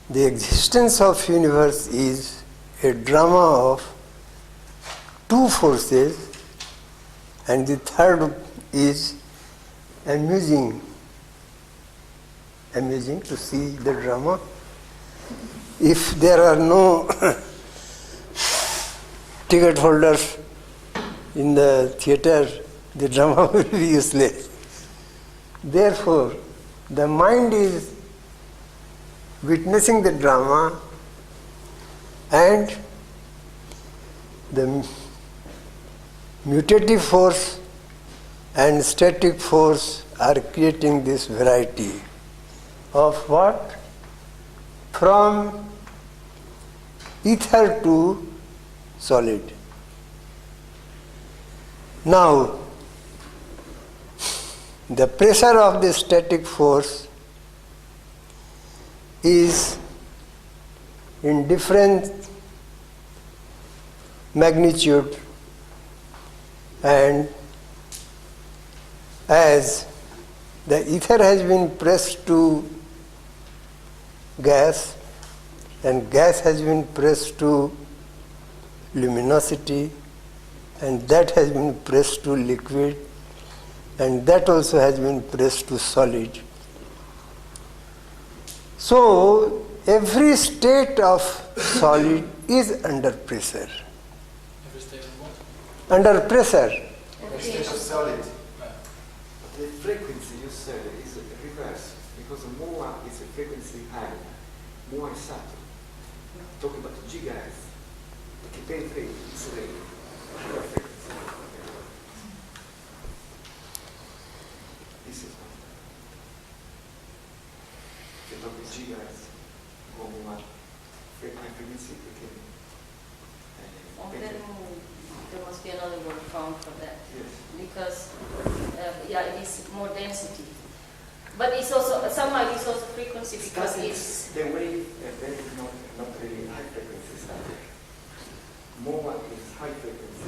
the existence of universe is a drama of two forces, and the third is amusing to see the drama. If there are no ticket holders in the theater, the drama will be useless. Therefore, the mind is witnessing the drama, and the mutative force and static force are creating this variety of what? From ether to solid. Now, the pressure of the static force is in different magnitude, and as the ether has been pressed to gas, and gas has been pressed to luminosity, and that has been pressed to liquid, and that also has been pressed to solid. So, every state of solid is under pressure. Every state of what? Under pressure. Every state of solid. The frequency you said is reverse, because more is a frequency high, more is subtle. Talking about gigahertz, che penetrate, it's a perfect. This is what. If you talk with gigahertz, go more high frequency, you can. Then there must be another word found for that. Yes. Because, it is more density. But it's also, somehow it's also frequency because it's... The wave is not really high frequency static. More is high frequency.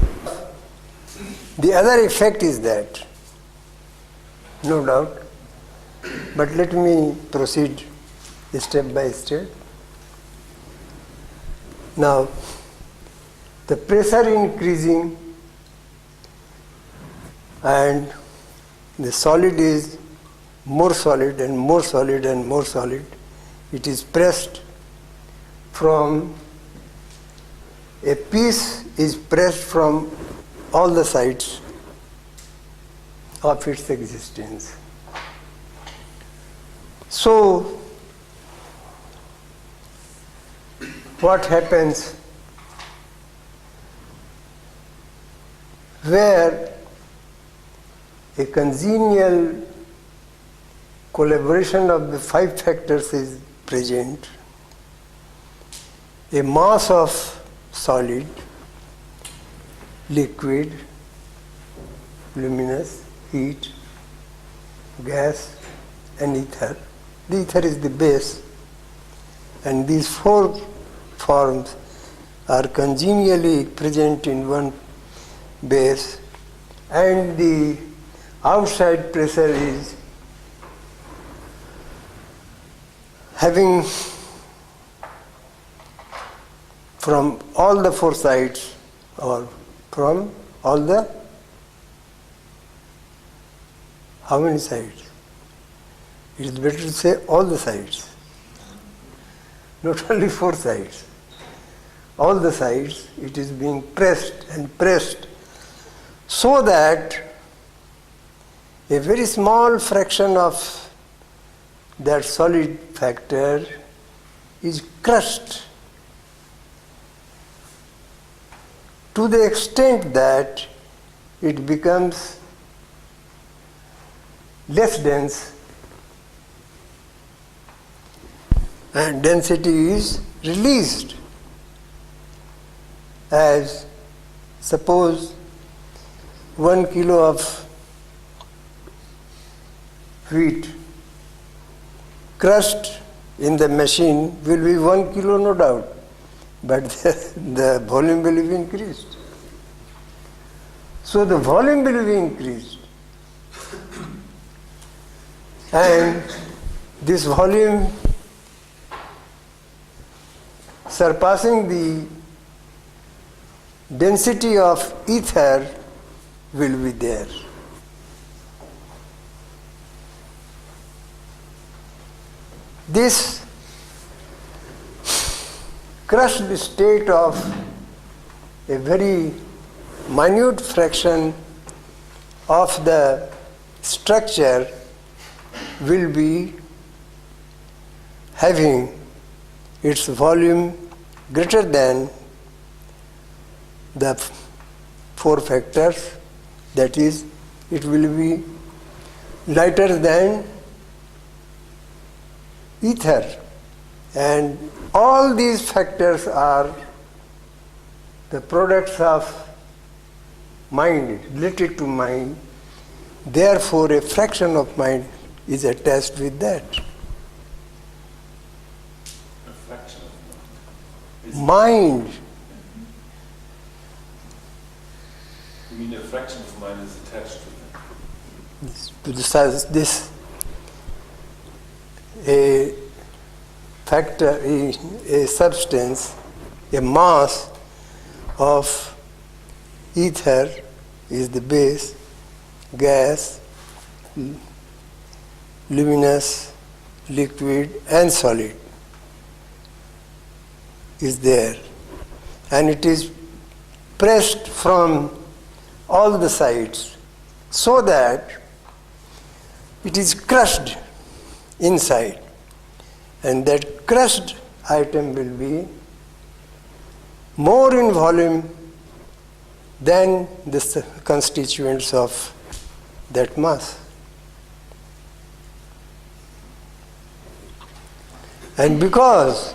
The other effect is that, no doubt, but let me proceed step by step. Now, the pressure increasing and the solid is more solid and more solid and more solid. It is pressed from, a piece is pressed from all the sides of its existence. So, what happens where a congenial collaboration of the five factors is present, a mass of solid, liquid, luminous, heat, gas, and ether. The ether is the base, and these four forms are congenially present in one base, and the outside pressure is having from all the four sides, or from all the, how many sides? It is better to say all the sides, not only four sides. all the sides, it is being pressed and pressed, so that a very small fraction of that solid factor is crushed to the extent that it becomes less dense, and density is released. As suppose 1 kilo of wheat crushed in the machine will be 1 kilo, no doubt, but the volume will be increased. So the volume will be increased, and this volume surpassing the density of ether will be there. This crushed state of a very minute fraction of the structure will be having its volume greater than the 4 factors, that is, it will be lighter than ether. And all these factors are the products of mind, related to mind. Therefore, a fraction of mind is attached with that. A fraction of Mind. You mean a fraction of mind is attached to that? This a factor, a substance, a mass of ether is the base, gas, luminous, liquid and solid is there, and it is pressed from all the sides so that it is crushed inside, and that crushed item will be more in volume than the constituents of that mass. And because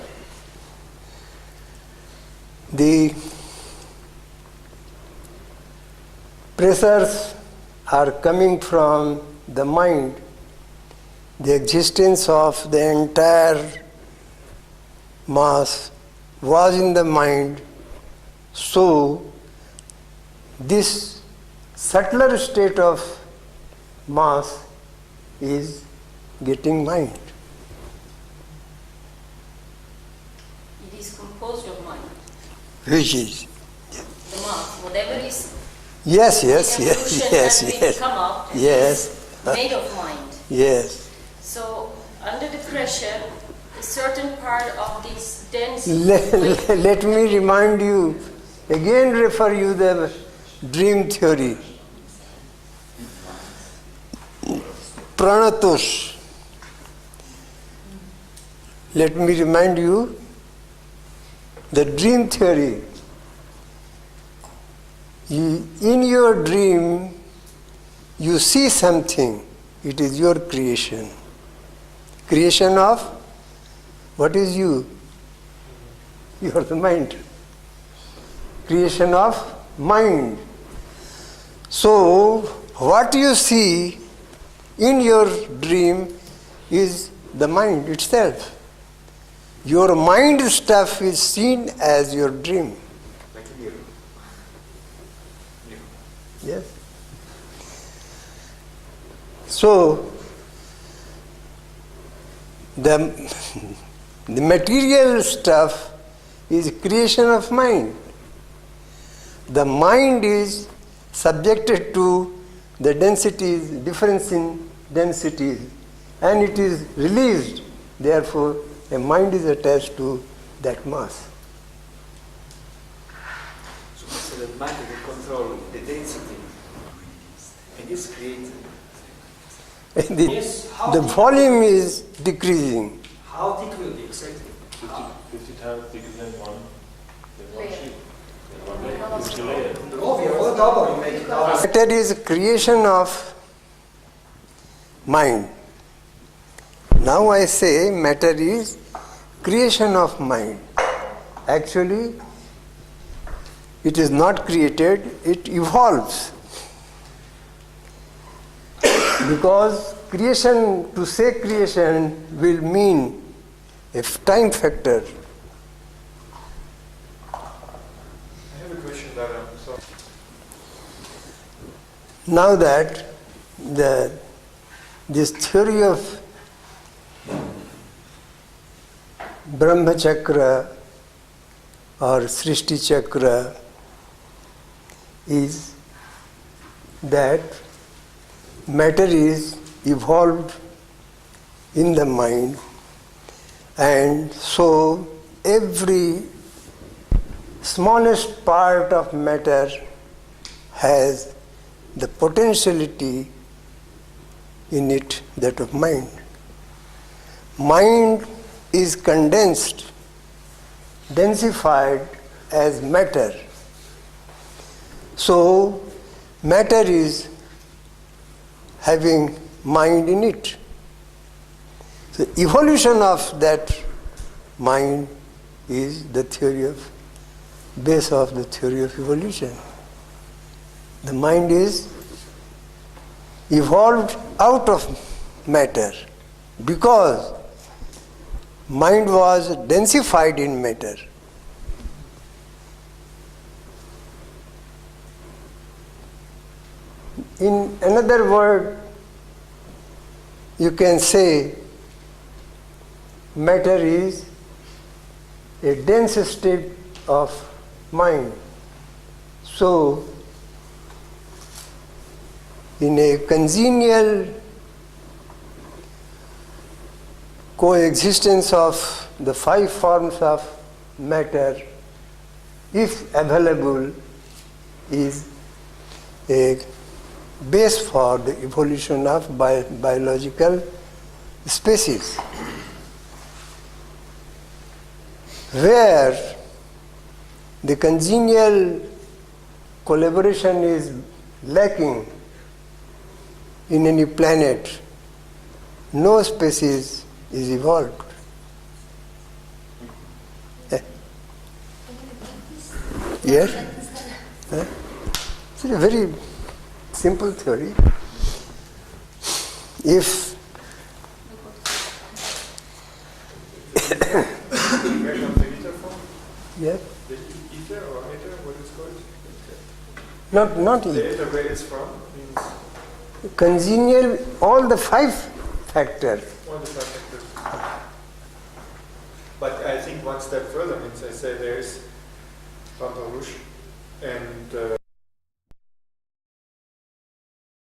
the pressures are coming from the mind, the existence of the entire mass was in the mind, so this subtler state of mass is getting mind. It is composed of mind. Which is? The mass, whatever is Yes. Come out, Yes. made of mind. Yes. So under the pressure, a certain part of this dense Let me remind you, again refer you the dream theory. Pranatos. Let me remind you the dream theory. In your dream, you see something. It is your creation. Creation of what is you? You are the mind. Creation of mind. So, what you see in your dream is the mind itself. Your mind stuff is seen as your dream. Like a mirror. Yes. So, the material stuff is creation of mind. The mind is subjected to the densities, difference in densities, and it is released. Therefore, a mind is attached to that mass. the matter that control the density. And this creates the volume is decreasing. How thick will be exactly? 50 times bigger than one Layer. sheet. One layer. 50 layers. Oh, we all double, you make it double. Matter is a creation of mind. Now I say matter is creation of mind. Actually, it is not created, it evolves. Because creation, to say creation will mean a time factor. I have a question, Dada. So, Now that this theory of Brahma Cakra or Shristri Cakra is that matter is evolved in the mind, and so every smallest part of matter has the potentiality in it, that of mind. Mind is condensed, densified as matter. So matter is having mind in it. So evolution of that mind is the theory of, base of the theory of evolution. The mind is evolved out of matter because mind was densified in matter. In another word, you can say matter is a dense state of mind. So, in a congenial coexistence of the five forms of matter, if available, is a base for the evolution of biological species. Where the congenial collaboration is lacking in any planet, no species is evolved. Yes? It's a very simple theory. If yes, the ether or ether, what is called? not The ether, where it's from, means congenial, all the five factors. all the five factors. But I think one step further means I say there is Pamparush and